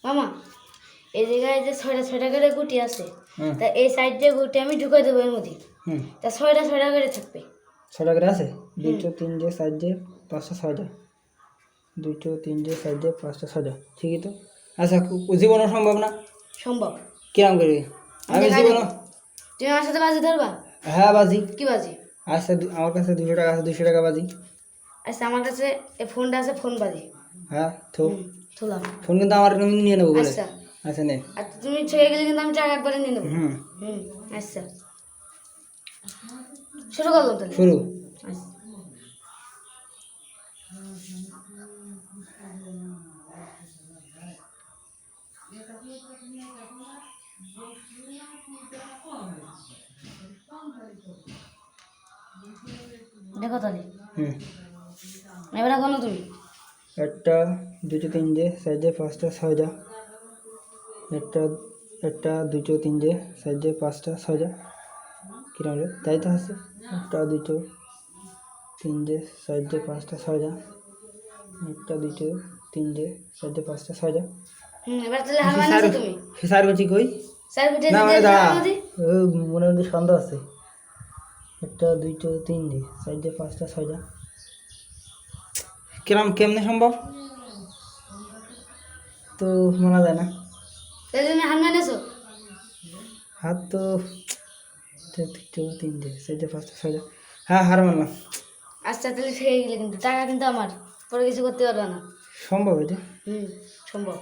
মামা এই জায়গায় যে ছয়টা ছয়টা করে গুটি আছে, হুম তা এই সাইড দিয়ে গুটি আমি ঢুকাই দেবো এর মধ্যে, হুম তা ছয়টা ছয়টা করে থাকবে। 6টা করে আছে 2 3 4 5 6টা 2 3 4 5 6টা ঠিকই তো। আচ্ছা জীবনও সম্ভব না? সম্ভব। কিরম করবি? আমি দেখাই জীবনও দেবো। তুমি আমার সাথে বাজি ধরবা? হ্যাঁ বাজি। কি বাজি? আচ্ছা আমার কাছে 200 টাকা আছে, 200 টাকা বাজি। আচ্ছা আমার কাছে এই ফোনটা আছে, ফোন বাজি। হ্যাঁ তো থুলাম। ফোন কিন্তু আমার নিয়ে নেবো বলে। আচ্ছা আচ্ছা নে। আর তুমি ছুঁয়ে গেলে কিন্তু আমি টাকা একবারে নিয়ে নেবো। হুম আচ্ছা শুরু করলাম তাহলে। শুরু। আচ্ছা দেখো তাহলে হুম এবারে কোনো তুমি 1টা 2 3 4 5টা 6টা 1টা 2 3 4 5টা 6টা কিরম রে তাই তো আছে 1টা 2 3 4 5টা 6টা 1টা 2 3 4 5টা 6টা। এবার তাহলে হার মানাছো তুমি। স্যার গুছি কই? স্যার বিটে না দিয়ে মানে দিলে দাঁড়া, আমার মধ্যে। মনের মধ্যে সন্দেহ আছে। 1টা 2 3 4 5টা 6টা কেমনে সম্ভব? তো মানা যায় না। তাহলে তুমি হার মানাছো। হাত তো 2 3 4 5টা 6টা। হ্যাঁ হার মানলাম। আচ্ছা তাহলে ঠিক গেলে কিন্তু টাকা কিন্তু আমার, পরে কিছু করতে পারবে না। সম্ভব এটা? সম্ভব।